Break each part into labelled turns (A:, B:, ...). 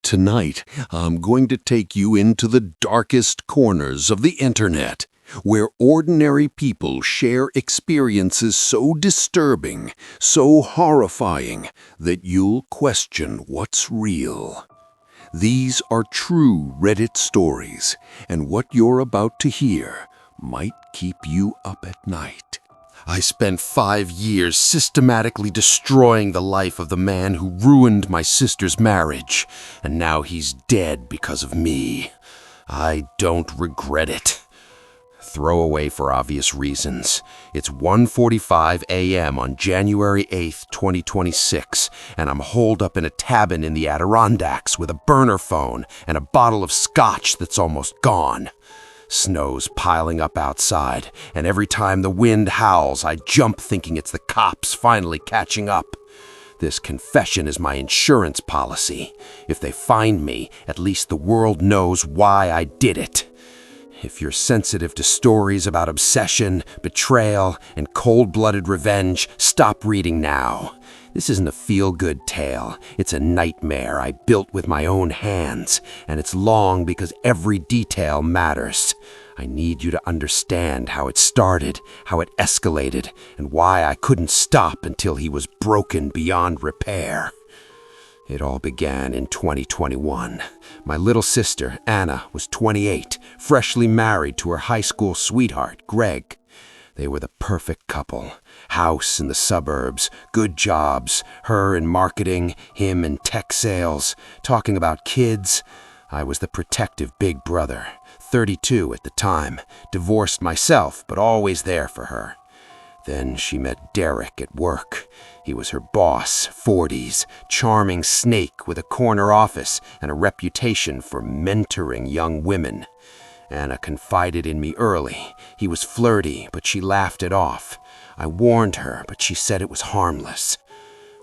A: Tonight, I'm going to take you into the darkest corners of the internet, where ordinary people share experiences so disturbing, so horrifying, that you'll question what's real. These are true Reddit stories, and what you're about to hear might keep you up at night. I spent 5 years systematically destroying the life of the man who ruined my sister's marriage, and now he's dead because of me. I don't regret it. Throwaway for obvious reasons. It's 1:45 a.m. on January 8th, 2026, and I'm holed up in a cabin in the Adirondacks with a burner phone and a bottle of scotch that's almost gone. Snow's piling up outside, and every time the wind howls, I jump thinking it's the cops finally catching up. This confession is my insurance policy. If they find me, at least the world knows why I did it. If you're sensitive to stories about obsession, betrayal, and cold-blooded revenge, stop reading now. This isn't a feel-good tale. It's a nightmare I built with my own hands, and it's long because every detail matters. I need you to understand how it started, how it escalated, and why I couldn't stop until he was broken beyond repair. It all began in 2021. My little sister, Anna, was 28, freshly married to her high school sweetheart, Greg. They were the perfect couple. House in the suburbs, good jobs, her in marketing, him in tech sales. Talking about kids, I was the protective big brother, 32 at the time, divorced myself, but always there for her. Then she met Derek at work. He was her boss, 40s, charming snake with a corner office and a reputation for mentoring young women. Anna confided in me early. He was flirty, but she laughed it off. I warned her, but she said it was harmless.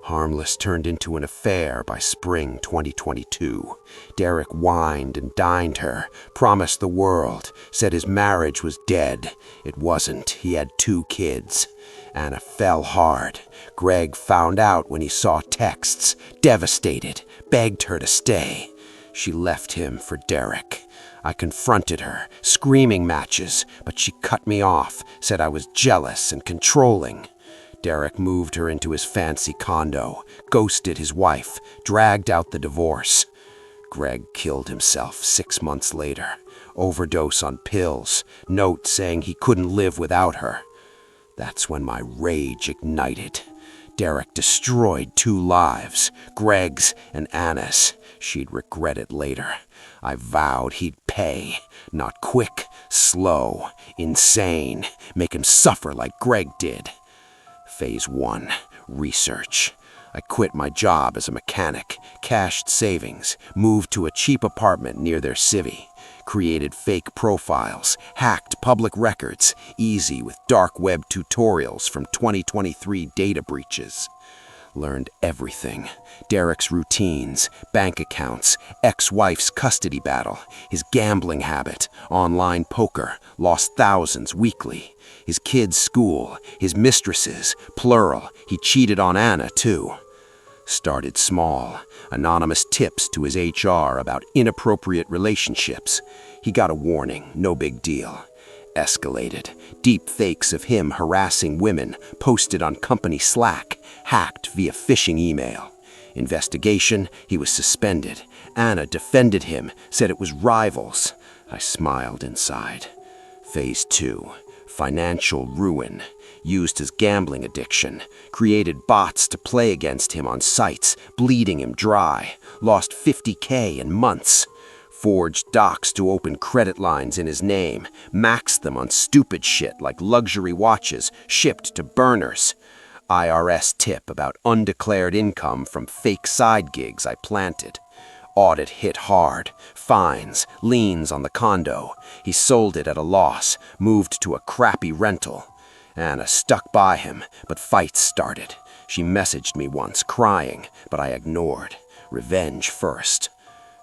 A: Harmless turned into an affair by spring 2022. Derek wined and dined her, promised the world, said his marriage was dead. It wasn't. He had 2 kids. Anna fell hard. Greg found out when he saw texts, devastated, begged her to stay. She left him for Derek. I confronted her, screaming matches, but she cut me off, said I was jealous and controlling. Derek moved her into his fancy condo, ghosted his wife, dragged out the divorce. Greg killed himself 6 months later. Overdose on pills, note saying he couldn't live without her. That's when my rage ignited. Derek destroyed 2 lives, Greg's and Anna's. She'd regret it later. I vowed he'd pay. Not quick, slow, insane. Make him suffer like Greg did. Phase 1, research. I quit my job as a mechanic, cashed savings, moved to a cheap apartment near their civvy, created fake profiles, hacked public records, easy with dark web tutorials from 2023 data breaches. Learned everything. Derek's routines, bank accounts, ex-wife's custody battle, his gambling habit, online poker, lost thousands weekly, his kids' school, his mistresses, plural. He cheated on Anna, too. Started small. Anonymous tips to his HR about inappropriate relationships. He got a warning, no big deal. Escalated. Deep fakes of him harassing women, posted on company Slack, hacked via phishing email. Investigation, he was suspended. Anna defended him, said it was rivals. I smiled inside. Phase 2, financial ruin. Used his gambling addiction. Created bots to play against him on sites, bleeding him dry. Lost $50K in months. Forged docs to open credit lines in his name, maxed them on stupid shit like luxury watches shipped to burners. IRS tip about undeclared income from fake side gigs I planted. Audit hit hard. Fines, liens on the condo. He sold it at a loss, moved to a crappy rental. Anna stuck by him, but fights started. She messaged me once, crying, but I ignored. Revenge first.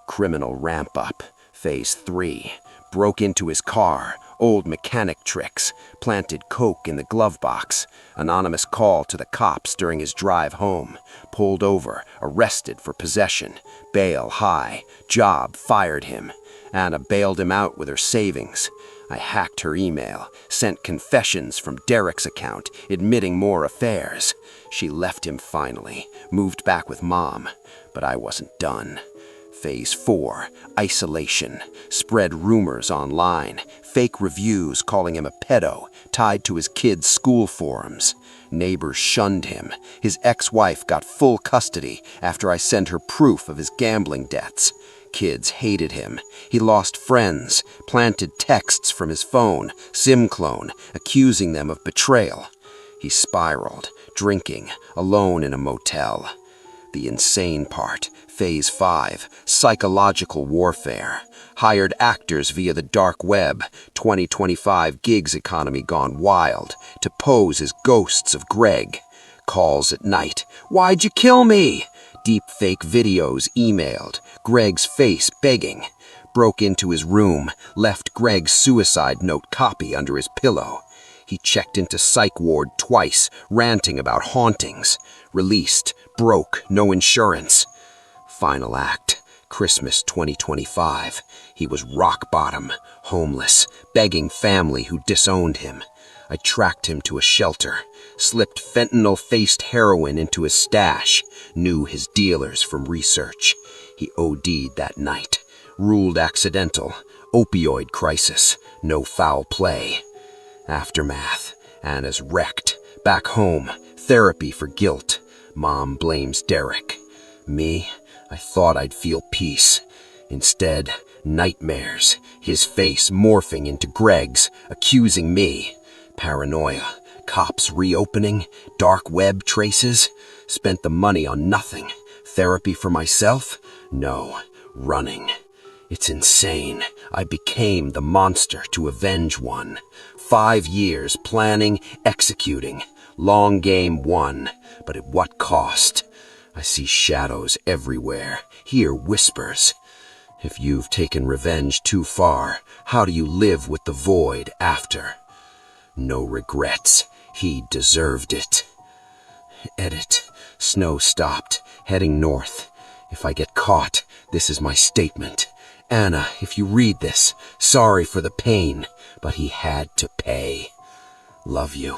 A: Criminal ramp-up. Phase 3. Broke into his car,
B: Old mechanic tricks, planted coke in the glove box, anonymous call to the cops during his drive home, pulled over, arrested for possession, bail high, job fired him. Anna bailed him out with her savings. I hacked her email, sent confessions from Derek's account, admitting more affairs. She left him finally, moved back with Mom, but I wasn't done. Phase 4, isolation, spread rumors online, fake reviews calling him a pedo, tied to his kids' school forums. Neighbors shunned him. His ex-wife got full custody after I sent her proof of his gambling debts. Kids hated him. He lost friends, planted texts from his phone, SIM clone, accusing them of betrayal. He spiraled, drinking, alone in a motel. The insane part, Phase 5, psychological warfare. Hired actors via the dark web, 2025 gigs economy gone wild, to pose as ghosts of Greg. Calls at night, "Why'd you kill me?" Deep fake videos emailed, Greg's face begging. Broke into his room, left Greg's suicide note copy under his pillow. He checked into psych ward twice, ranting about hauntings. Released, broke, no insurance. Final act, Christmas 2025. He was rock bottom, homeless, begging family who disowned him. I tracked him to a shelter, slipped fentanyl-faced heroin into his stash, knew his dealers from research. He OD'd that night. Ruled accidental, opioid crisis, no foul play. Aftermath, Anna's wrecked, back home, therapy for guilt. Mom blames Derek. Me, I thought I'd feel peace. Instead, nightmares, his face morphing into Greg's, accusing me. Paranoia, cops reopening, dark web traces. Spent the money on nothing. Therapy for myself? No, running. It's insane. I became the monster to avenge one. 5 years planning, executing. Long game won, but at what cost? I see shadows everywhere, hear whispers. If you've taken revenge too far, how do you live with the void after? No regrets. He deserved it. Edit. Snow stopped, heading north. If I get caught, this is my statement. Anna, if you read this, sorry for the pain, but he had to pay. Love you.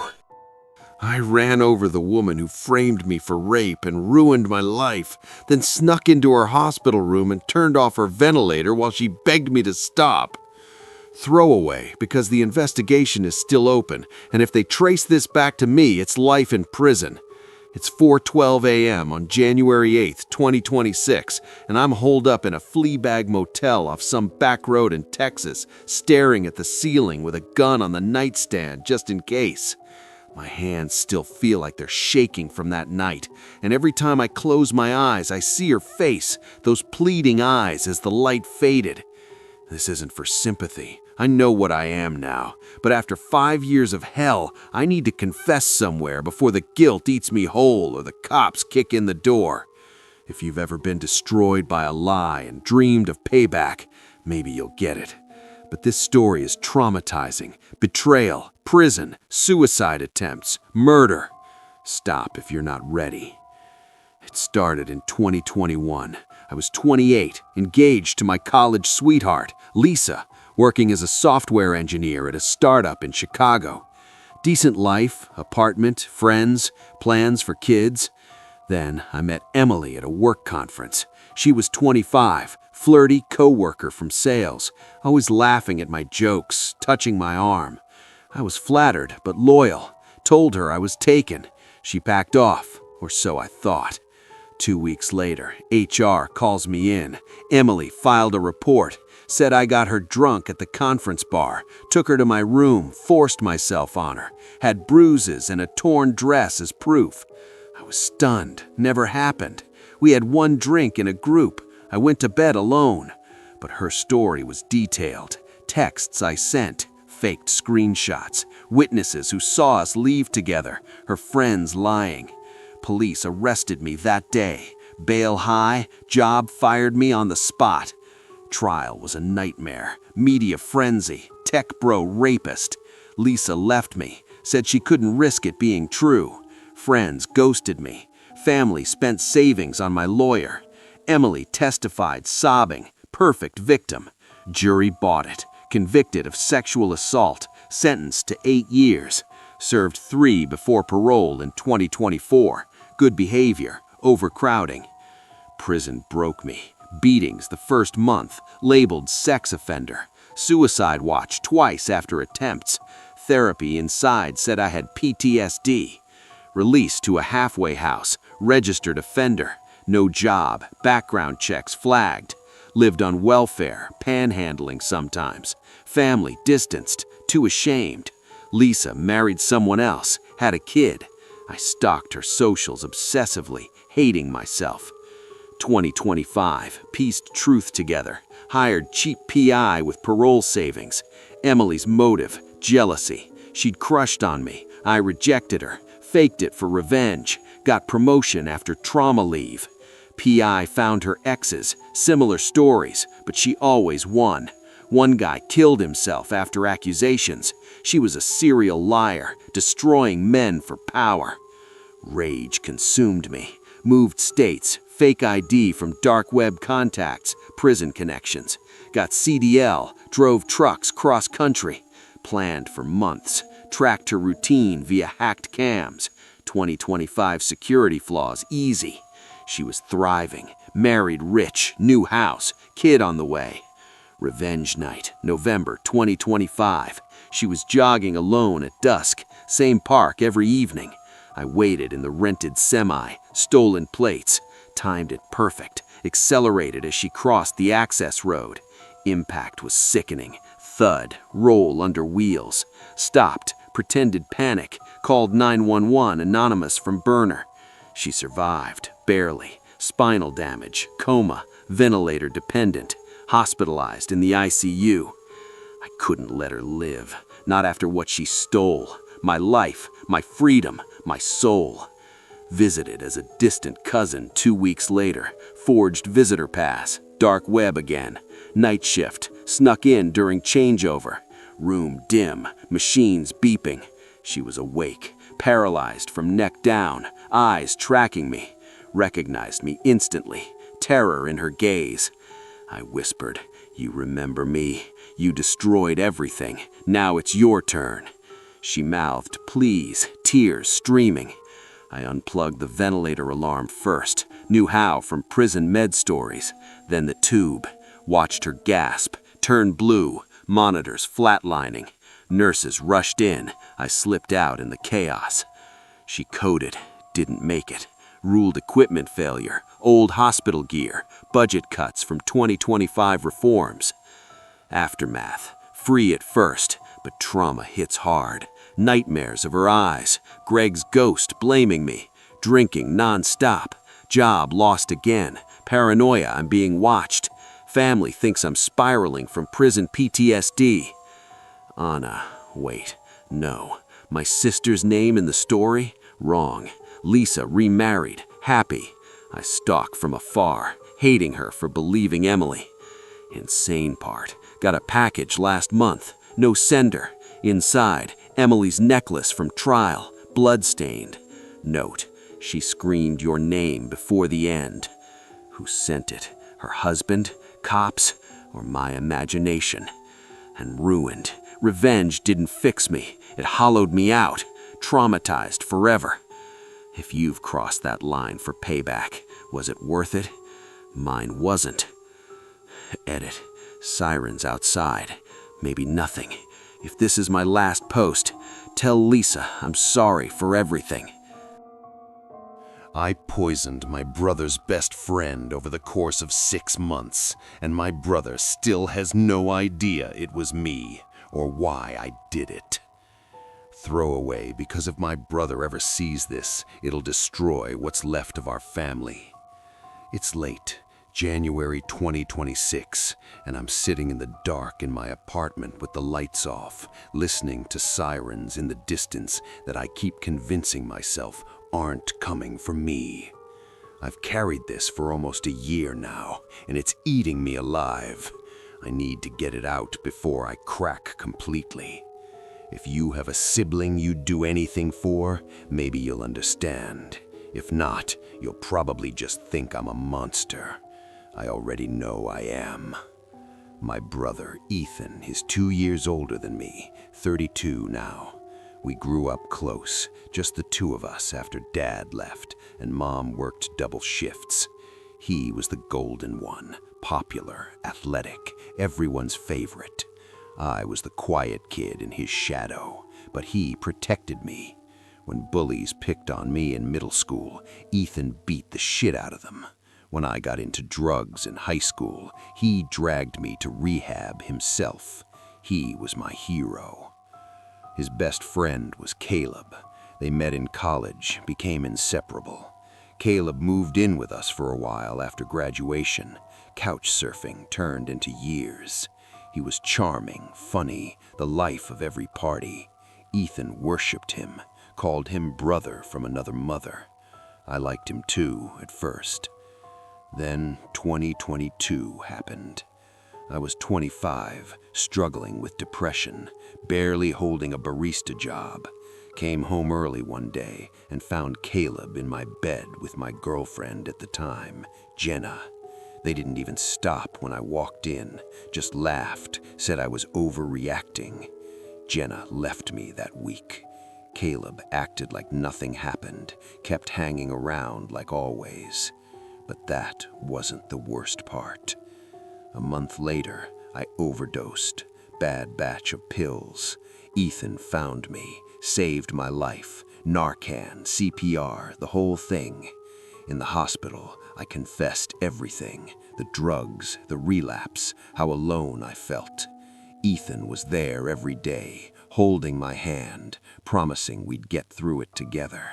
A: I ran over the woman who framed me for rape and ruined my life, then snuck into her hospital room and turned off her ventilator while she begged me to stop. Throwaway, because the investigation is still open, and if they trace this back to me, it's life in prison. It's 4:12 a.m. on January 8th, 2026, and I'm holed up in a Fleabag motel off some back road in Texas, staring at the ceiling with a gun on the nightstand just in case. My hands still feel like they're shaking from that night, and every time I close my eyes, I see her face, those pleading eyes as the light faded. This isn't for sympathy. I know what I am now, but after 5 years of hell, I need to confess somewhere before the guilt eats me whole or the cops kick in the door. If you've ever been destroyed by a lie and dreamed of payback, maybe you'll get it. But this story is traumatizing. Betrayal, prison, suicide attempts, murder. Stop if you're not ready. It started in 2021. I was 28, engaged to my college sweetheart, Lisa, working as a software engineer at a startup in Chicago. Decent life, apartment, friends, plans for kids. Then I met Emily at a work conference. She was 25, flirty co-worker from sales, always laughing at my jokes, touching my arm. I was flattered but loyal, told her I was taken. She backed off, or so I thought. 2 weeks later, HR calls me in. Emily filed a report, said I got her drunk at the conference bar, took her to my room, forced myself on her, had bruises and a torn dress as proof. I was stunned, never happened. We had one drink in a group. I went to bed alone. But her story was detailed. Texts I sent, faked screenshots, witnesses who saw us leave together, her friends lying. Police arrested me that day. Bail high, job fired me on the spot.
B: Trial was a nightmare. Media frenzy. Tech bro rapist. Lisa left me. Said she couldn't risk it being true. Friends ghosted me. Family spent savings on my lawyer. Emily testified, sobbing. Perfect victim. Jury bought it. Convicted of sexual assault. Sentenced to 8 years. Served 3 before parole in 2024. Good behavior. Overcrowding. Prison broke me. Beatings the first month. Labeled sex offender. Suicide watch twice after attempts. Therapy inside said I had PTSD. Released to a halfway house. Registered offender. No job. Background checks flagged. Lived on welfare. Panhandling sometimes. Family distanced. Too ashamed. Lisa married someone else. Had a kid. I stalked her socials obsessively. Hating myself. 2025, pieced truth together, hired cheap PI with parole savings. Emily's motive, jealousy. She'd crushed on me. I rejected her, faked it for revenge, got promotion after trauma leave. PI found her exes, similar stories, but she always won. One guy killed himself after accusations. She was a serial liar, destroying men for power. Rage consumed me. Moved states, fake ID from dark web contacts, prison connections. Got CDL, drove trucks cross-country. Planned for months. Tracked her routine via hacked cams. 2025 security flaws easy. She was thriving, married rich, new house, kid on the way. Revenge night, November 2025. She was jogging alone at dusk, same park every evening. I waited in the rented semi, stolen plates, timed it perfect, accelerated as she crossed the access road. Impact was sickening. Thud, roll under wheels. Stopped, pretended panic, called 911 anonymous from burner. She survived, barely. Spinal damage, coma, ventilator dependent, hospitalized in the ICU. I couldn't let her live, not after what she stole. My life, my freedom, my soul. Visited as a distant cousin 2 weeks later. Forged visitor pass. Dark web again. Night shift. Snuck in during changeover. Room dim. Machines beeping. She was awake. Paralyzed from neck down. Eyes tracking me. Recognized me instantly. Terror in her gaze. I whispered, "You remember me. You destroyed everything. Now it's your turn." She mouthed, "Please," tears streaming. I unplugged the ventilator alarm first, knew how from prison med stories, then the tube, watched her gasp, turn blue, monitors flatlining. Nurses rushed in, I slipped out in the chaos. She coded, didn't make it. Ruled equipment failure, old hospital gear, budget cuts from 2025 reforms. Aftermath, free at first, but trauma hits hard. Nightmares of her eyes, Greg's ghost blaming me, drinking non-stop, job lost again, paranoia I'm being watched, family thinks I'm spiraling from prison PTSD. Anna, wait, no, my sister's name in the story? Wrong. Lisa remarried, happy. I stalk from afar, hating her for believing Emily. Insane part, got a package last month, no sender. Inside, Emily's necklace from trial, blood-stained. Note, she screamed your name before the end. Who sent it? Her husband? Cops? Or my imagination? And ruined. Revenge didn't fix me. It hollowed me out. Traumatized forever. If you've crossed that line for payback, was it worth it? Mine wasn't. Edit. Sirens outside. Maybe nothing. If this is my last post, tell Lisa I'm sorry for everything.
A: I poisoned my brother's best friend over the course of 6 months, and my brother still has no idea it was me or why I did it. Throwaway, because if my brother ever sees this, it'll destroy what's left of our family. It's late, January 2026, and I'm sitting in the dark in my apartment with the lights off, listening to sirens in the distance that I keep convincing myself aren't coming for me. I've carried this for almost a year now, and it's eating me alive.
B: I need to get it out before I crack completely. If you have a sibling you'd do anything for, maybe you'll understand. If not, you'll probably just think I'm a monster. I already know I am. My brother, Ethan, is 2 years older than me, 32 now. We grew up close, just the two of us after Dad left, and Mom worked double shifts. He was the golden one, popular, athletic, everyone's favorite. I was the quiet kid in his shadow, but he protected me. When bullies picked on me in middle school, Ethan beat the shit out of them. When I got into drugs in high school, he dragged me to rehab himself. He was my hero. His best friend was Caleb. They met in college, became inseparable. Caleb moved in with us for a while after graduation. Couch surfing turned into years. He was charming, funny, the life of every party. Ethan worshipped him, called him brother from another mother. I liked him too at first. Then 2022 happened. I was 25, struggling with depression, barely holding a barista job. Came home early one day and found Caleb in my bed with my girlfriend at the time, Jenna. They didn't even stop when I walked in, just laughed, said I was overreacting. Jenna left me that week. Caleb acted like nothing happened, kept hanging around like always. But that wasn't the worst part. A month later, I overdosed. Bad batch of pills. Ethan found me, saved my life. Narcan, CPR, the whole thing. In the hospital, I confessed everything. The drugs, the relapse, how alone I felt. Ethan was there every day, holding my hand, promising we'd get through it together.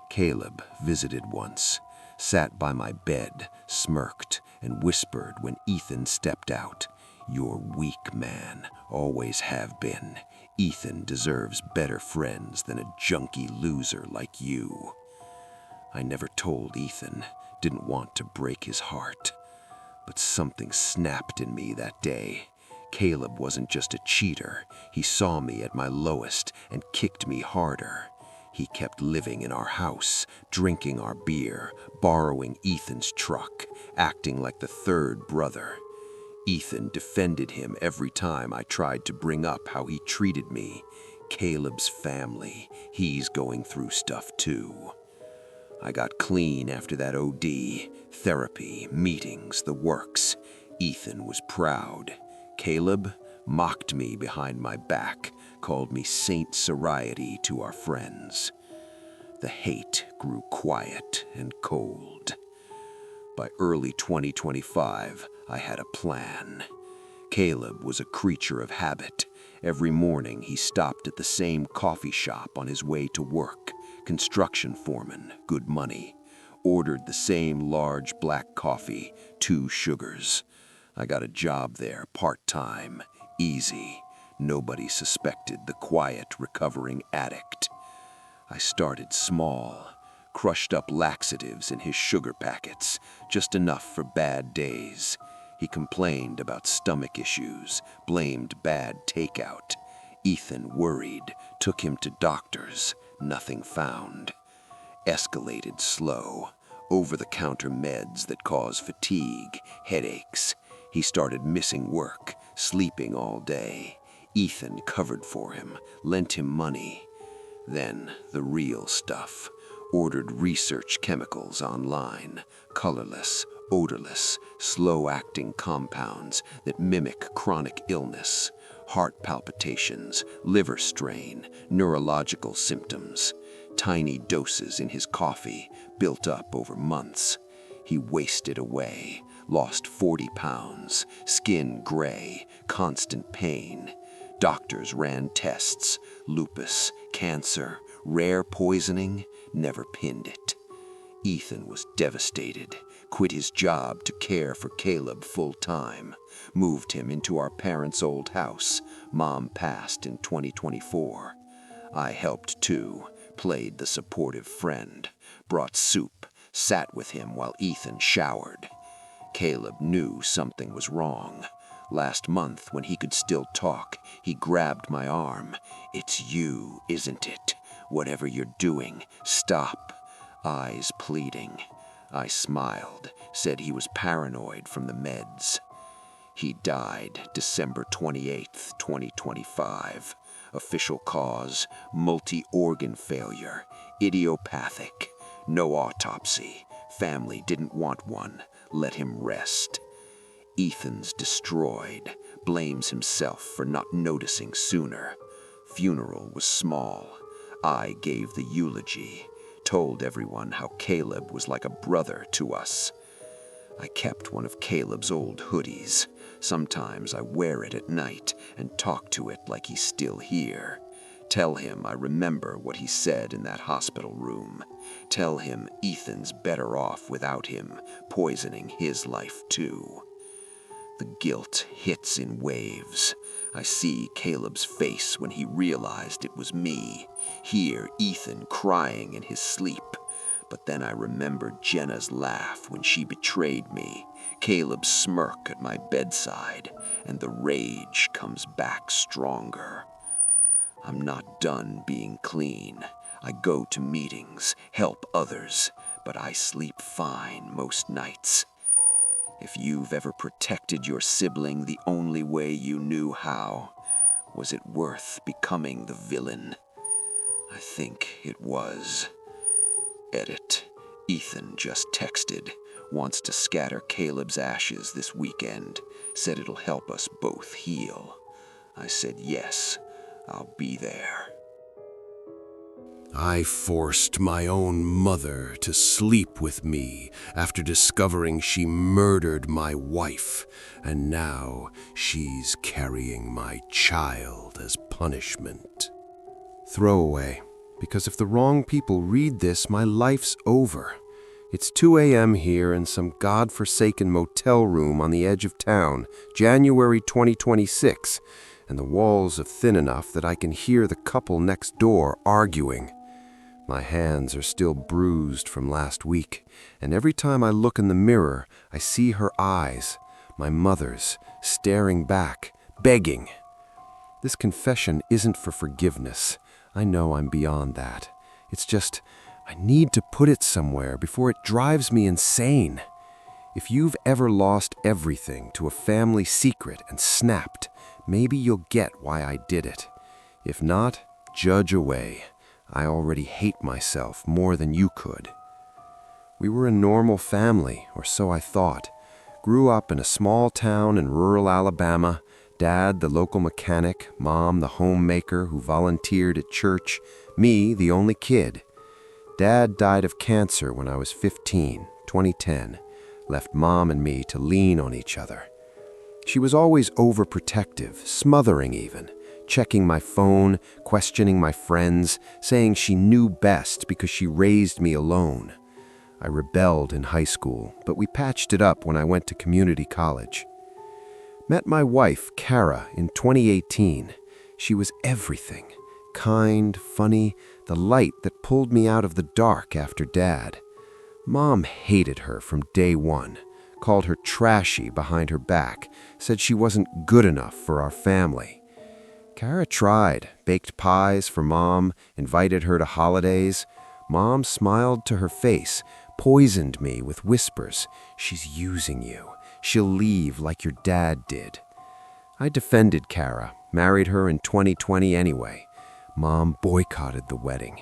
B: Caleb visited once, sat by my bed, smirked, and whispered when Ethan stepped out, "You're weak, man, always have been. Ethan deserves better friends than a junkie loser like you." I never told Ethan, didn't want to break his heart. But something snapped in me that day. Caleb wasn't just a cheater. He saw me at my lowest and kicked me harder. He kept living in our house, drinking our beer, borrowing Ethan's truck, acting like the third brother. Ethan defended him every time I tried to bring up how he treated me. Caleb's family, he's going through stuff too. I got clean after that OD, therapy, meetings, the works. Ethan was proud. Caleb mocked me behind my back, called me Saint Sobriety to our friends. The hate grew quiet and cold. By early 2025, I had a plan. Caleb was a creature of habit. Every morning he stopped at the same coffee shop on his way to work. Construction foreman, good money. Ordered the same large black coffee, 2 sugars. I got a job there, part-time, easy. Nobody suspected the quiet, recovering addict. I started small, crushed up laxatives in his sugar packets, just enough for bad days. He complained about stomach issues, blamed bad takeout. Ethan worried, took him to doctors, nothing found. Escalated slow, over-the-counter meds that cause fatigue, headaches. He started missing work, sleeping all day. Ethan covered for him, lent him money. Then the real stuff. Ordered research chemicals online, colorless, odorless, slow-acting compounds that mimic chronic illness, heart palpitations, liver strain, neurological symptoms. Tiny doses in his coffee, built up over months. He wasted away, lost 40 pounds, skin gray, constant pain. Doctors ran tests, lupus, cancer, rare poisoning, never pinned it. Ethan was devastated, quit his job to care for Caleb full-time, moved him into our parents' old house. Mom passed in 2024. I helped too, played the supportive friend, brought soup, sat with him while Ethan showered. Caleb knew something was wrong. Last month, when he could still talk, he grabbed my arm. "It's you, isn't it? Whatever you're doing, stop." Eyes pleading. I smiled, said he was paranoid from the meds. He died December 28th, 2025. Official cause, multi-organ failure, idiopathic. No autopsy. Family didn't want one. Let him rest. Ethan's destroyed. Blames himself for not noticing sooner. Funeral was small. I gave the eulogy. Told everyone how Caleb was like a brother to us. I kept one of Caleb's old hoodies. Sometimes I wear it at night and talk to it like he's still here. Tell him I remember what he said in that hospital room. Tell him Ethan's better off without him, poisoning his life too. The guilt hits in waves. I see Caleb's face when he realized it was me. Hear Ethan crying in his sleep. But then I remembered Jenna's laugh when she betrayed me, Caleb's smirk at my bedside, and the rage comes back stronger. I'm not done being clean. I go to meetings, help others, but I sleep fine most nights. If you've ever protected your sibling the only way you knew how, was it worth becoming the villain? I think it was. Edit. Ethan just texted. Wants to scatter Caleb's ashes this weekend. Said it'll help us both heal. I said yes, I'll be there.
A: I forced my own mother to sleep with me after discovering she murdered my wife, and now she's carrying my child as punishment. Throwaway, because if the wrong people read this, my life's over. It's 2 a.m. here in some godforsaken motel room on the edge of town, January 2026, and the walls are thin enough that I can hear the couple next door arguing. My hands are still bruised from last week, and every time I look in the mirror, I see her eyes, my mother's, staring back, begging. This confession isn't for forgiveness. I know I'm beyond that. It's just, I need to put it somewhere before it drives me insane. If you've ever lost everything to a family secret and snapped, maybe you'll get why I did it. If not, judge away. I already hate myself more than you could. We were a normal family, or so I thought. Grew up in a small town in rural Alabama. Dad, the local mechanic, Mom, the homemaker who volunteered at church, me, the only kid. Dad died of cancer when I was 15, 2010, left Mom and me to lean on each other. She was always overprotective, smothering even, checking my phone, questioning my friends, saying she knew best because she raised me alone. I rebelled in high school, but we patched it up when I went to community college. Met my wife, Kara, in 2018. She was everything. Kind, funny, the light that pulled me out of the dark after Dad. Mom hated her from day one, called her trashy behind her back, said she wasn't good enough for our family. Kara tried, baked pies for Mom, invited her to holidays. Mom smiled to her face, poisoned me with whispers. She's using you. She'll leave like your dad did. I defended Kara, married her in 2020 anyway. Mom boycotted the wedding.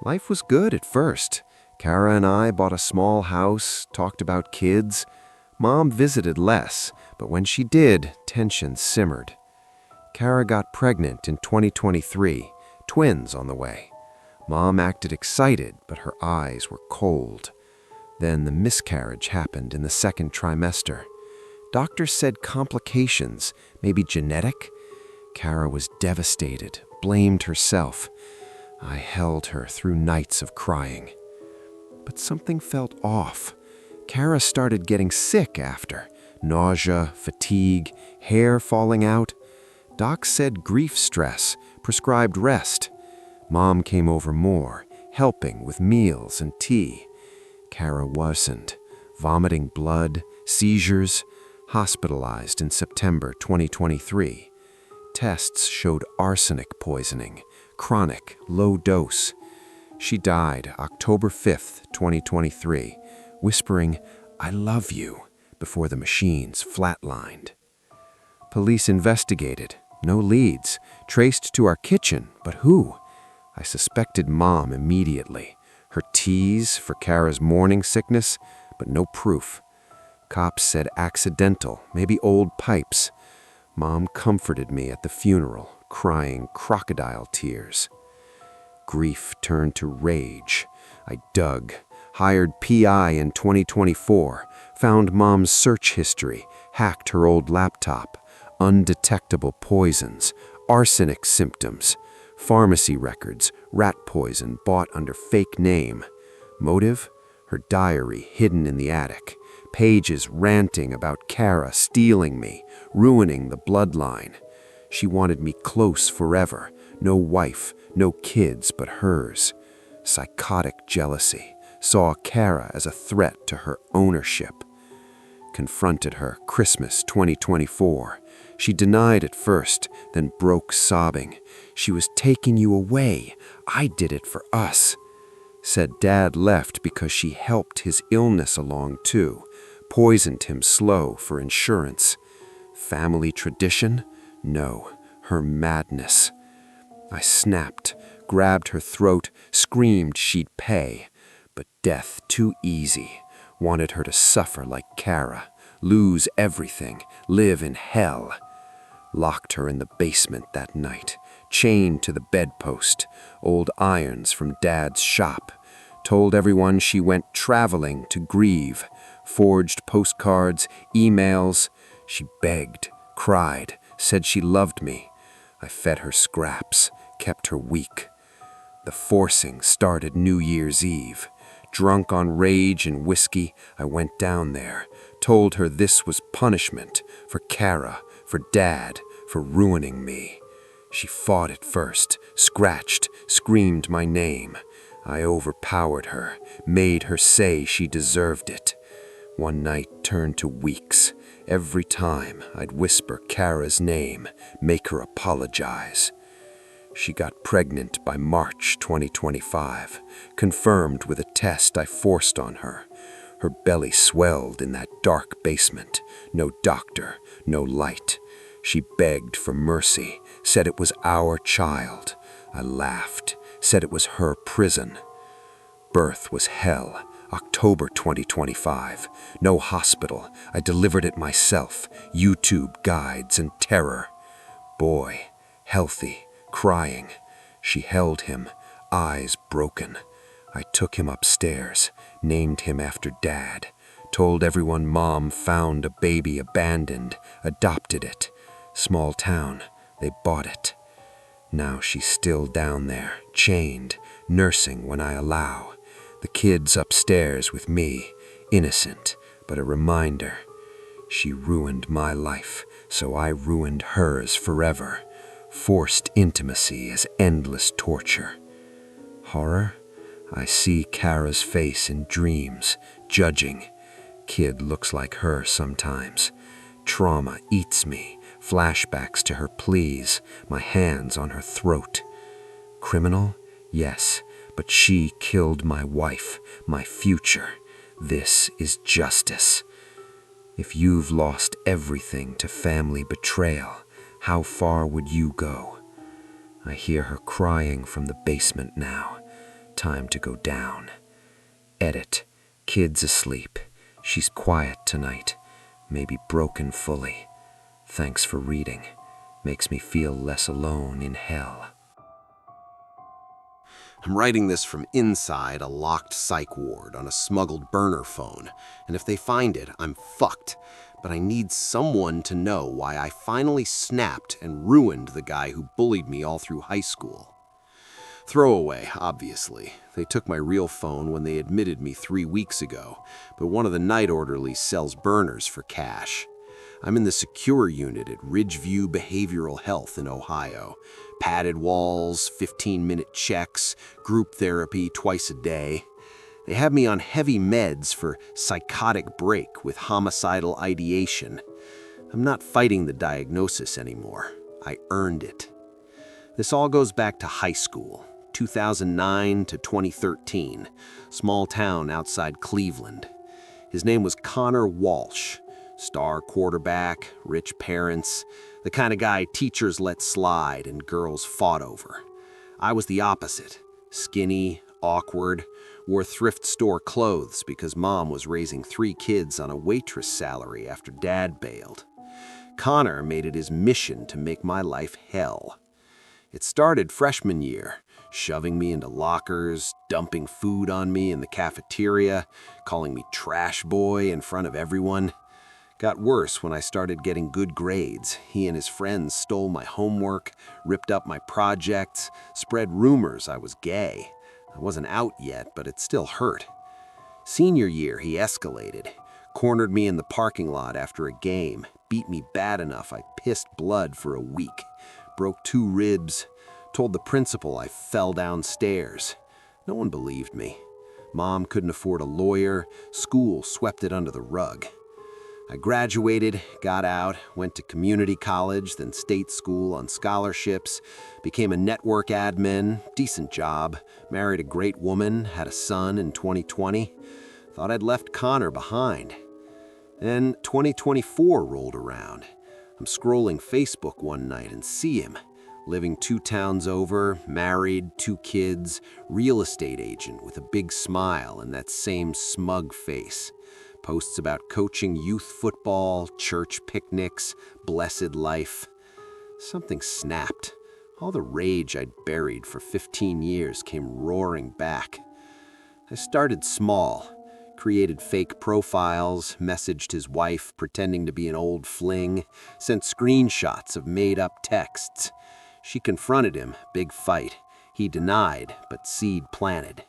A: Life was good at first. Kara and I bought a small house, talked about kids. Mom visited less, but when she did, tension simmered. Kara got pregnant in 2023, twins on the way. Mom acted excited, but her eyes were cold. Then the miscarriage happened in the second trimester. Doctors said complications, maybe genetic. Kara was devastated, blamed herself. I held her through nights of crying. But something felt off. Kara started getting sick after. Nausea, fatigue, hair falling out. Doc said grief stress, prescribed rest. Mom came over more, helping with meals and tea. Kara worsened, vomiting blood, seizures.
B: hospitalized in September 2023. Tests showed arsenic poisoning, chronic, low dose. She died October 5th, 2023, whispering, "I love you," before the machines flatlined. Police investigated. No leads. Traced to our kitchen, but who? I suspected Mom immediately. Her teas for Kara's morning sickness, but no proof. Cops said accidental, maybe old pipes. Mom comforted me at the funeral, crying crocodile tears. Grief turned to rage. I dug, hired PI in 2024, found Mom's search history, hacked her old laptop. Undetectable poisons, arsenic symptoms, pharmacy records, rat poison bought under fake name. Motive? Her diary hidden in the attic. Pages ranting about Kara stealing me, ruining the bloodline. She wanted me close forever. No wife, no kids but hers. Psychotic jealousy. Saw Kara as a threat to her ownership. Confronted her Christmas 2024. She denied at first, then broke sobbing. "She was taking you away. I did it for us." Said Dad left because she helped his illness along too. Poisoned him slow for insurance. Family tradition? No, her madness. I snapped, grabbed her throat, screamed she'd pay. But death too easy. Wanted her to suffer like Kara. Lose everything, live in hell. Locked her in the basement that night, chained to the bedpost, old irons from Dad's shop. Told everyone she went traveling to grieve. Forged postcards, emails. She begged, cried, said she loved me. I fed her scraps, kept her weak. The forcing started New Year's Eve. Drunk on rage and whiskey, I went down there. Told her this was punishment for Kara, for Dad, for ruining me. She fought at first, scratched, screamed my name. I overpowered her, made her say she deserved it. One night turned to weeks. Every time I'd whisper Kara's name, make her apologize. She got pregnant by March 2025, confirmed with a test I forced on her. Her belly swelled in that dark basement. No doctor, no light. She begged for mercy, said it was our child. I laughed, said it was her prison. Birth was hell, October 2025. No hospital, I delivered it myself. YouTube guides and terror. Boy, healthy, crying. She held him, eyes broken. I took him upstairs, named him after Dad. Told everyone Mom found a baby abandoned, adopted it. Small town, they bought it. Now she's still down there, chained, nursing when I allow. The kid's upstairs with me, innocent, but a reminder. She ruined my life, so I ruined hers forever. Forced intimacy as endless torture. Horror? I see Kara's face in dreams, judging. Kid looks like her sometimes. Trauma eats me, flashbacks to her pleas, my hands on her throat. Criminal? Yes, but she killed my wife, my future. This is justice. If you've lost everything to family betrayal, how far would you go? I hear her crying from the basement now. Time to go down. Edit. Kid's asleep. She's quiet tonight. Maybe broken fully. Thanks for reading. Makes me feel less alone in hell.
C: I'm writing this from inside a locked psych ward on a smuggled burner phone, and if they find it, I'm fucked. But I need someone to know why I finally snapped and ruined the guy who bullied me all through high school. Throwaway, obviously. They took my real phone when they admitted me 3 weeks ago, but one of the night orderlies sells burners for cash. I'm in the secure unit at Ridgeview Behavioral Health in Ohio. Padded walls, 15-minute checks, group therapy twice a day. They have me on heavy meds for psychotic break with homicidal ideation. I'm not fighting the diagnosis anymore. I earned it. This all goes back to high school, 2009 to 2013, small town outside Cleveland. His name was Connor Walsh, star quarterback, rich parents, the kind of guy teachers let slide and girls fought over. I was the opposite, skinny, awkward, wore thrift store clothes because mom was raising 3 kids on a waitress salary after dad bailed. Connor made it his mission to make my life hell. It started freshman year, shoving me into lockers, dumping food on me in the cafeteria, calling me trash boy in front of everyone. Got worse when I started getting good grades. He and his friends stole my homework, ripped up my projects, spread rumors I was gay. I wasn't out yet, but it still hurt. Senior year, he escalated, cornered me in the parking lot after a game, beat me bad enough I pissed blood for a week, broke 2 ribs, told the principal I fell downstairs. No one believed me. Mom couldn't afford a lawyer, school swept it under the rug. I graduated, got out, went to community college, then state school on scholarships, became a network admin, decent job, married a great woman, had a son in 2020. Thought I'd left Connor behind. Then 2024 rolled around. I'm scrolling Facebook one night and see him, living 2 towns over, married, 2 kids, real estate agent with a big smile and that same smug face. Posts about coaching youth football, church picnics, blessed life. Something snapped. All the rage I'd buried for 15 years came roaring back. I started small, created fake profiles, messaged his wife pretending to be an old fling, sent screenshots of made-up texts. She confronted him, big fight. He denied, but seed planted.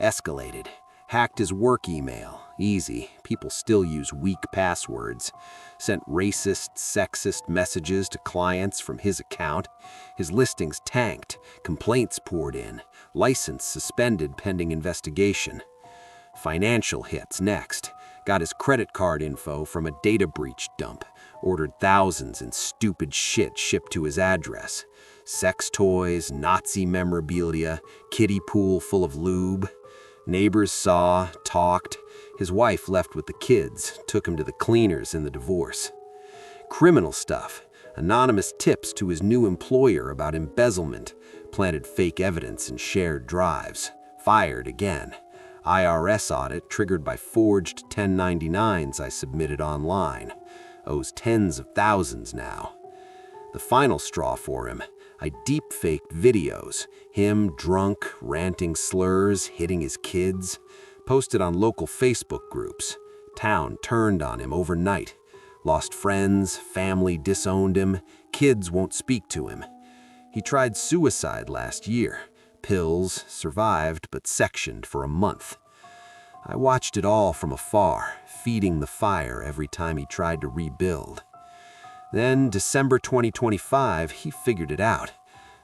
C: Escalated. Hacked his work email. Easy. People still use weak passwords. Sent racist, sexist messages to clients from his account. His listings tanked. Complaints poured in. License suspended pending investigation. Financial hits next. Got his credit card info from a data breach dump. Ordered thousands in stupid shit shipped to his address. Sex toys, Nazi memorabilia, kiddie pool full of lube. Neighbors saw, talked. His wife left with the kids, took him to the cleaners in the divorce. Criminal stuff. Anonymous tips to his new employer about embezzlement. Planted fake evidence in shared drives. Fired again. IRS audit triggered by forged 1099s I submitted online. Owes tens of thousands now. The final straw for him. I deep-faked videos, him drunk, ranting slurs, hitting his kids, posted on local Facebook groups. Town turned on him overnight. Lost friends, family disowned him, kids won't speak to him. He tried suicide last year. Pills, survived, but sectioned for a month. I watched it all from afar, feeding the fire every time he tried to rebuild. Then, December 2025, he figured it out.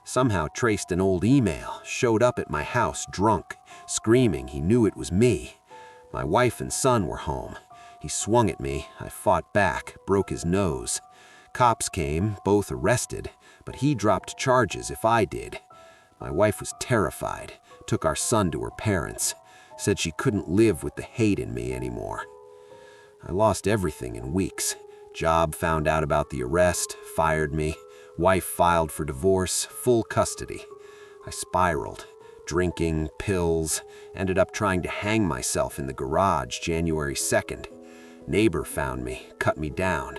C: Somehow traced an old email, showed up at my house drunk, screaming he knew it was me. My wife and son were home. He swung at me, I fought back, broke his nose. Cops came, both arrested, but he dropped charges if I did. My wife was terrified, took our son to her parents, said she couldn't live with the hate in me anymore. I lost everything in weeks. Job found out about the arrest, fired me. Wife filed for divorce, full custody. I spiraled. Drinking, pills, ended up trying to hang myself in the garage January 2nd. Neighbor found me, cut me down.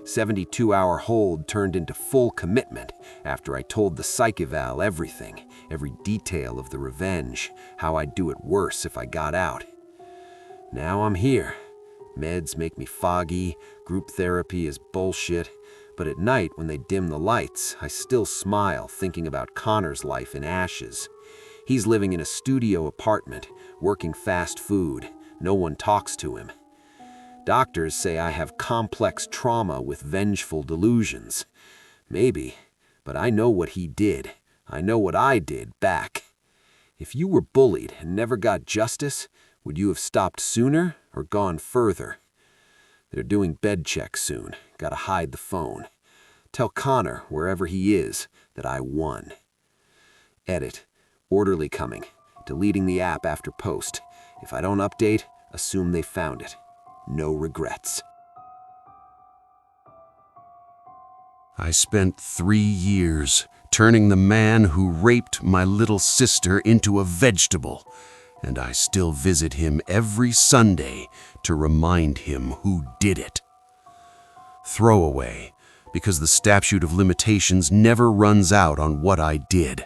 C: 72-hour hold turned into full commitment after I told the psych eval everything, every detail of the revenge, how I'd do it worse if I got out. Now I'm here. Meds make me foggy, group therapy is bullshit, but at night when they dim the lights, I still smile thinking about Connor's life in ashes. He's living in a studio apartment, working fast food. No one talks to him. Doctors say I have complex trauma with vengeful delusions. Maybe, but I know what he did. I know what I did back. If you were bullied and never got justice, would you have stopped sooner or gone further? They're doing bed checks soon. Gotta hide the phone. Tell Connor, wherever he is, that I won. Edit. Orderly coming. Deleting the app after post. If I don't update, assume they found it. No regrets.
A: I spent 3 years turning the man who raped my little sister into a vegetable, and I still visit him every Sunday to remind him who did it. Throwaway, because the statute of limitations never runs out on what I did,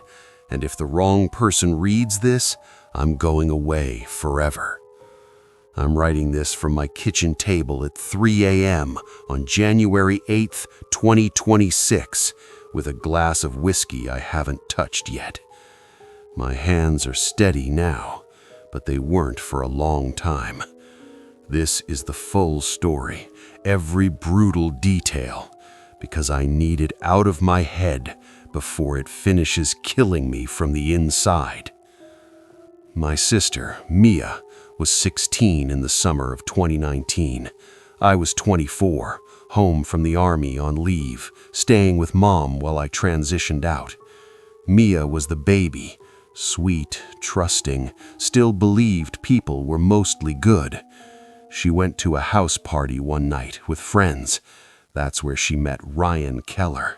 A: and if the wrong person reads this, I'm going away forever. I'm writing this from my kitchen table at 3 a.m. on January 8th, 2026, with a glass of whiskey I haven't touched yet. My hands are steady now, but they weren't for a long time. This is the full story, every brutal detail, because I need it out of my head before it finishes killing me from the inside. My sister, Mia, was 16 in the summer of 2019. I was 24, home from the army on leave, staying with Mom while I transitioned out. Mia was the baby, sweet, trusting, still believed people were mostly good. She went to a house party one night with friends. That's where she met Ryan Keller,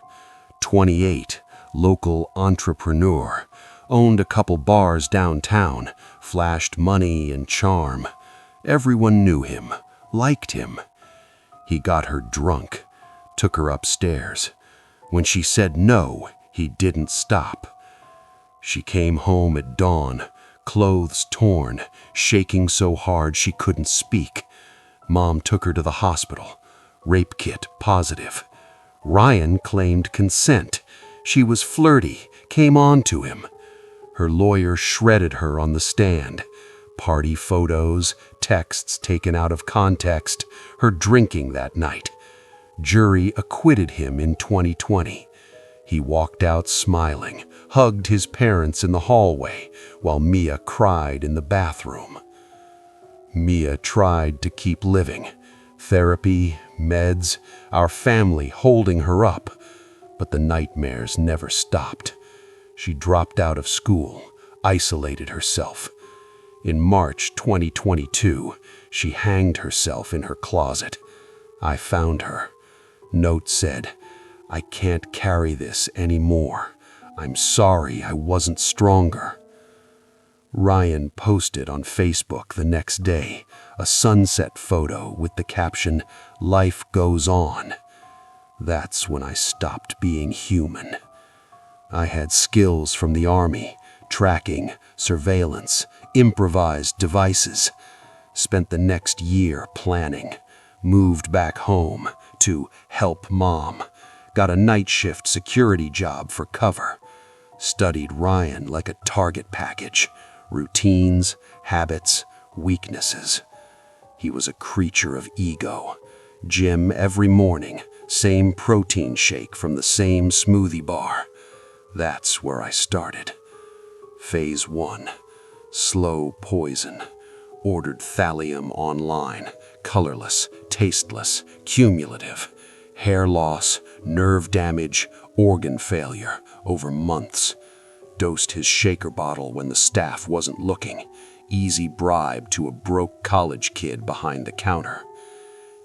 A: 28, local entrepreneur, owned a couple bars downtown, flashed money and charm. Everyone knew him, liked him. He got her drunk, took her upstairs. When she said no, he didn't stop. She came home at dawn, clothes torn, shaking so hard she couldn't speak. Mom took her to the hospital. Rape kit positive. Ryan claimed consent. She was flirty, came on to him. Her lawyer shredded her on the stand. Party photos, texts taken out of context, her drinking that night. Jury acquitted him in 2020. He walked out smiling, hugged his parents in the hallway, while Mia cried in the bathroom. Mia tried to keep living. Therapy, meds, our family holding her up. But the nightmares never stopped. She dropped out of school, isolated herself. In March 2022, she hanged herself in her closet. I found her. Note said, "I can't carry this anymore. I'm sorry I wasn't stronger." Ryan posted on Facebook the next day a sunset photo with the caption, "Life goes on." That's when I stopped being human. I had skills from the army, tracking, surveillance, improvised devices. Spent the next year planning. Moved back home to help Mom. Got a night shift security job for cover. Studied Ryan like a target package. Routines, habits, weaknesses. He was a creature of ego. Gym every morning, same protein shake from the same smoothie bar. That's where I started. Phase 1. Slow poison. Ordered thallium online. Colorless, tasteless, cumulative. Hair loss, nerve damage, organ failure over months. Dosed his shaker bottle when the staff wasn't looking. Easy bribe to a broke college kid behind the counter.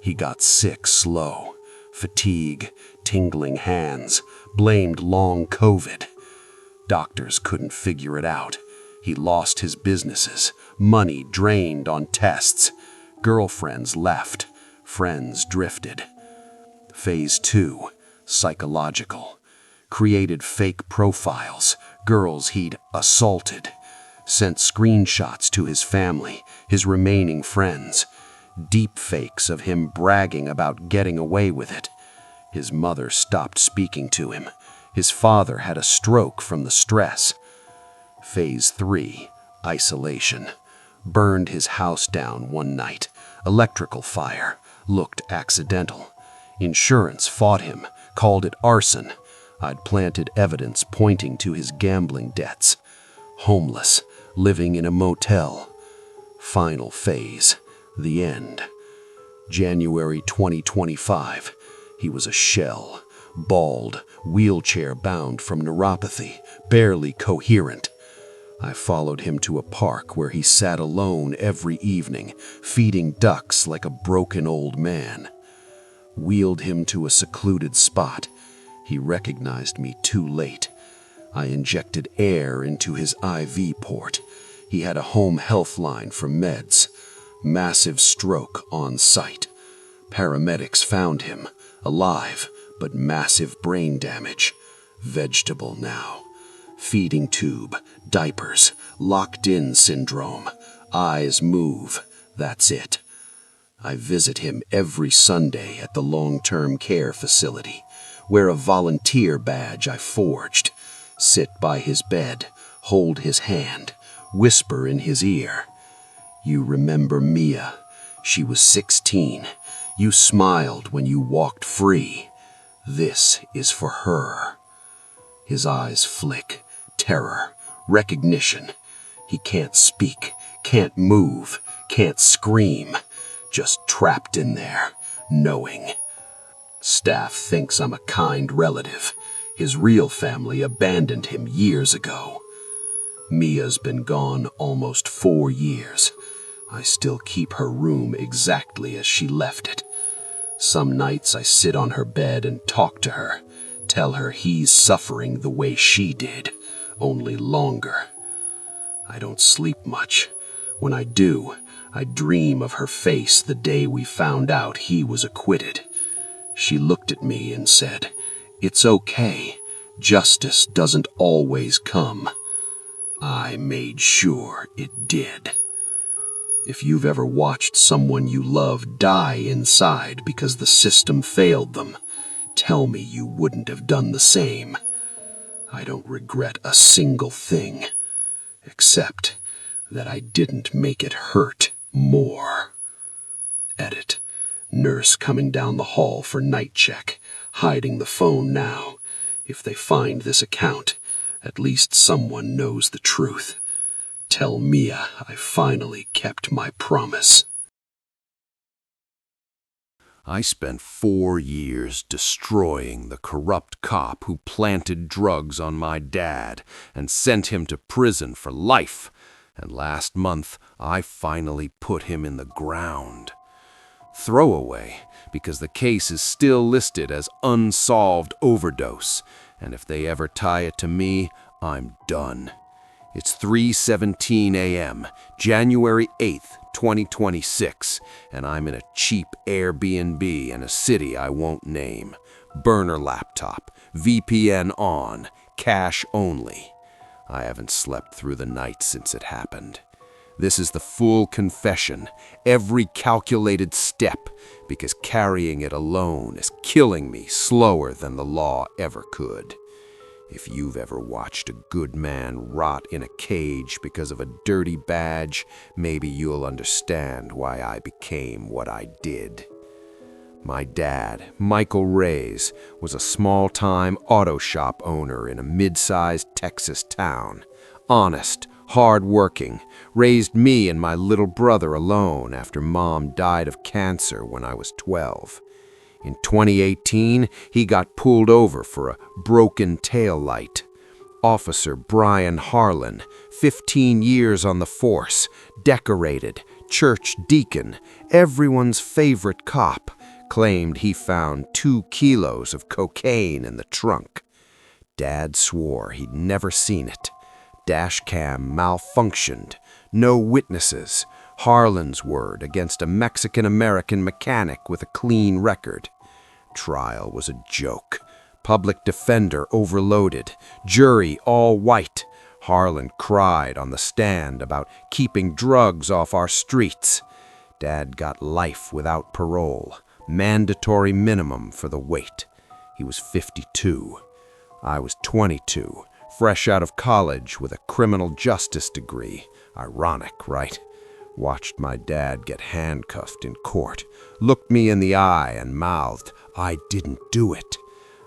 A: He got sick slow. Fatigue, tingling hands, blamed long COVID. Doctors couldn't figure it out. He lost his businesses, money drained on tests. Girlfriends left, friends drifted. Phase 2, psychological. Created fake profiles, girls he'd assaulted. Sent screenshots to his family, his remaining friends. Deep fakes of him bragging about getting away with it. His mother stopped speaking to him. His father had a stroke from the stress. Phase 3, isolation. Burned his house down one night. Electrical fire. Looked accidental. Insurance fought him, called it arson. I'd planted evidence pointing to his gambling debts. Homeless.
B: living in a motel. Final phase, the end. January 2025. He was a shell, bald, wheelchair-bound from neuropathy, barely coherent. I followed him to a park where he sat alone every evening, feeding ducks like a broken old man. Wheeled him to a secluded spot. He recognized me too late. I injected air into his IV port. He had a home health line for meds. Massive stroke on site. Paramedics found him, alive, but massive brain damage. Vegetable now. Feeding tube, diapers, locked-in syndrome. Eyes move. That's it. I visit him every Sunday at the long-term care facility. Wear a volunteer badge I forged. Sit by his bed, hold his hand, whisper in his ear. You remember Mia? She was 16. You smiled when you walked free. This is for her. His eyes flick. Terror. Recognition. He can't speak, can't move, can't scream. Just trapped in there, knowing. Staff thinks I'm a kind relative. His real family abandoned him years ago. Mia's been gone almost 4 years. I still keep her room exactly as she left it. Some nights I sit on her bed and talk to her, tell her he's suffering the way she did, only longer. I don't sleep much. When I do, I dream of her face the day we found out he was acquitted. She looked at me and said, "It's okay. Justice doesn't always come." I made sure it did. If you've ever watched someone you love die inside because the system failed them, tell me you wouldn't have done the same. I don't regret a single thing, except that I didn't make it hurt more. Edit. Nurse coming down the hall for night check, hiding the phone now. If they find this account, at least someone knows the truth. Tell Mia I finally kept my promise.
A: I spent 4 years destroying the corrupt cop who planted drugs on my dad and sent him to prison for life. And last month, I finally put him in the ground. Throwaway, because the case is still listed as unsolved overdose, and if they ever tie it to me, I'm done. It's 3:17 a.m., January 8th, 2026, and I'm in a cheap Airbnb in a city I won't name. Burner laptop, VPN on, cash only. I haven't slept through the night since it happened. This is the full confession, every calculated step, because carrying it alone is killing me slower than the law ever could. If you've ever watched a good man rot in a cage because of a dirty badge, maybe you'll understand why I became what I did. My dad, Michael Reyes, was a small-time auto shop owner in a mid-sized Texas town. Honest, hard-working, raised me and my little brother alone after Mom died of cancer when I was 12. In 2018, he got pulled over for a broken taillight. Officer Brian Harlan, 15 years on the force, decorated, church deacon, everyone's favorite cop, claimed he found 2 kilos of cocaine in the trunk. Dad swore he'd never seen it. Dash cam malfunctioned. No witnesses. Harlan's word against a Mexican-American mechanic with a clean record. Trial was a joke. Public defender overloaded. Jury all white. Harlan cried on the stand about keeping drugs off our streets. Dad got life without parole. Mandatory minimum for the wait. He was 52. I was 22, fresh out of college with a criminal justice degree. Ironic, right? Watched my dad get handcuffed in court, looked me in the eye and mouthed, "I didn't do it."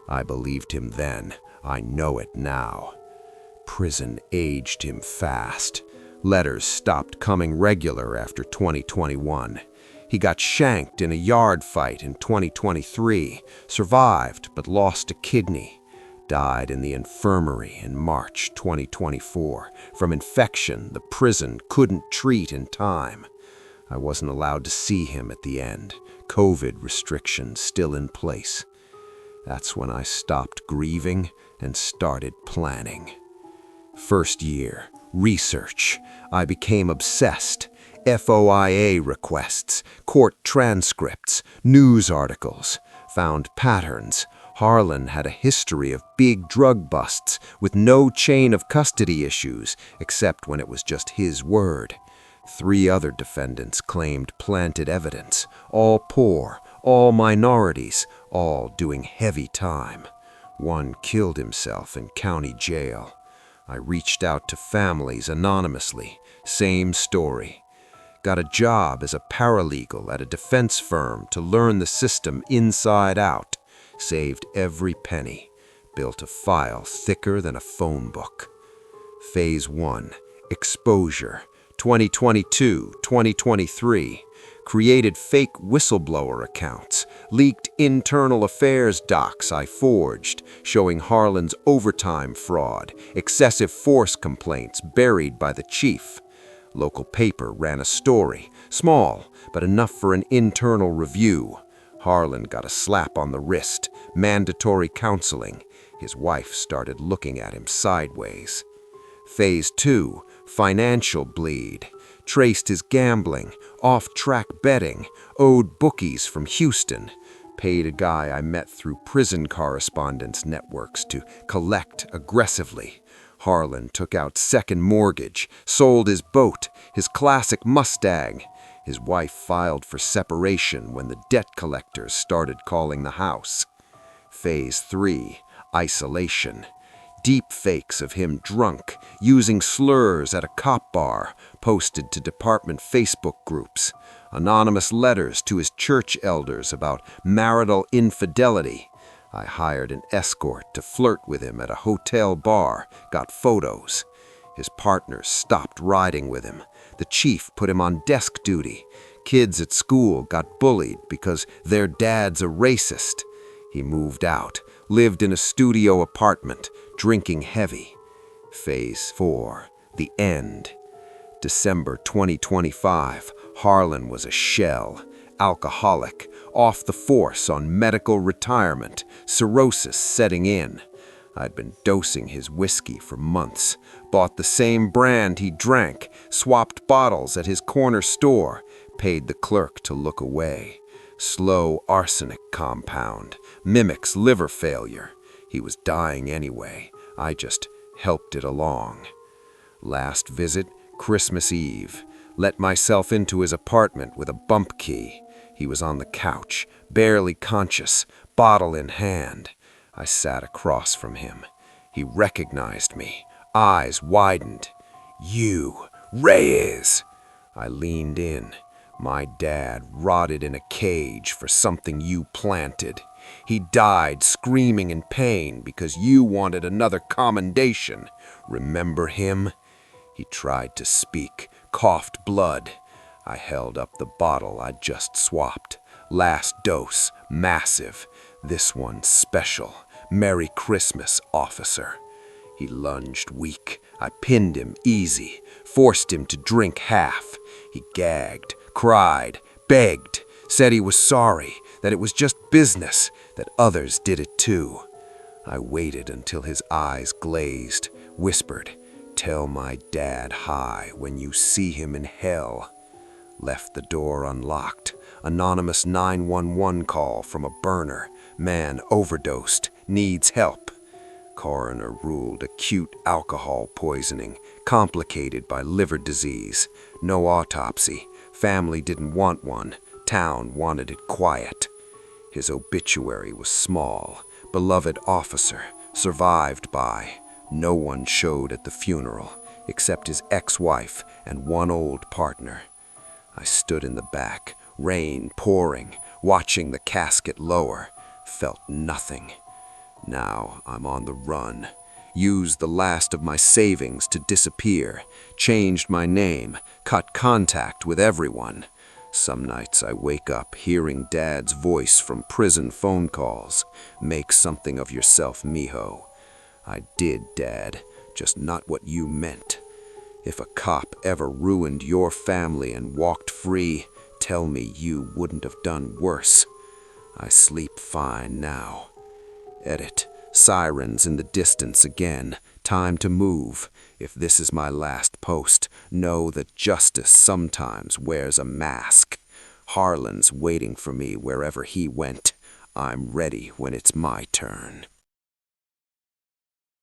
A: I believed him then. I know it now. Prison aged him fast.
B: Letters stopped coming regular after 2021. He got shanked in a yard fight in 2023, survived but lost a kidney. Died in the infirmary in March 2024 from infection the prison couldn't treat in time. I wasn't allowed to see him at the end, COVID restrictions still in place. That's when I stopped grieving and started planning. First year, research. I became obsessed. FOIA requests, court transcripts, news articles. Found patterns. Harlan had a history of big drug busts with no chain of custody issues, except when it was just his word. 3 other defendants claimed planted evidence, all poor, all minorities, all doing heavy time. One killed himself in county jail. I reached out to families anonymously, same story. Got a job as a paralegal at a defense firm to learn the system inside out. Saved every penny. Built a file thicker than a phone book. Phase 1, exposure. 2022-2023, created fake whistleblower accounts, leaked internal affairs docs I forged, showing Harlan's overtime fraud, excessive force complaints buried by the chief. Local paper ran a story, small, but enough for an internal review. Harlan got a slap on the wrist, mandatory counseling. His wife started looking at him sideways. Phase 2, financial bleed. Traced his gambling, off-track betting, owed bookies from Houston. Paid a guy I met through prison correspondence networks to collect aggressively. Harlan took out second mortgage, sold his boat, his classic Mustang. His wife filed for separation when the debt collectors started calling the house. Phase 3, isolation. Deep fakes of him drunk, using slurs at a cop bar, posted to department Facebook groups. Anonymous letters to his church elders about marital infidelity. I hired an escort to flirt with him at a hotel bar, got photos. His partners stopped riding with him. The chief put him on desk duty. Kids at school got bullied because their dad's a racist. He moved out, lived in a studio apartment, drinking heavy. Phase 4, the end. December 2025, Harlan was a shell, alcoholic, off the force on medical retirement, cirrhosis setting in. I'd been dosing his whiskey for months, bought the same brand he drank, swapped bottles at his corner store, paid the clerk to look away. Slow arsenic compound, mimics liver failure. He was dying anyway. I just helped it along. Last visit, Christmas Eve. Let myself into his apartment with a bump key. He was on the couch, barely conscious, bottle in hand. I sat across from him. He recognized me, eyes widened. "You, Reyes!" I leaned in. "My dad rotted in a cage for something you planted. He died screaming in pain because you wanted another commendation. Remember him?" He tried to speak, coughed blood. I held up the bottle I'd just swapped. Last dose, massive. This one special. Merry Christmas, officer. He lunged weak. I pinned him easy, forced him to drink half. He gagged, cried, begged, said he was sorry, that it was just business, that others did it too. I waited until his eyes glazed, whispered, "Tell my dad hi when you see him in hell." Left the door unlocked. Anonymous 911 call from a burner. Man overdosed, needs help. Coroner ruled acute alcohol poisoning, complicated by liver disease. No autopsy. Family didn't want one. Town wanted it quiet. His obituary was small. Beloved officer, survived by. No one showed at the funeral, except his ex-wife and one old partner. I stood in the back, rain pouring, watching the casket lower. Felt nothing. Now I'm on the run. Used the last of my savings to disappear, changed my name, cut contact with everyone. Some nights I wake up hearing Dad's voice from prison phone calls. Make something of yourself, mijo. I did, Dad, just not what you meant. If a cop ever ruined your family and walked free, tell me you wouldn't have done worse. I sleep fine now. Edit. Sirens in the distance again. Time to move. If this is my last post, know that justice sometimes wears a mask. Harlan's waiting for me wherever he went. I'm ready when it's my turn.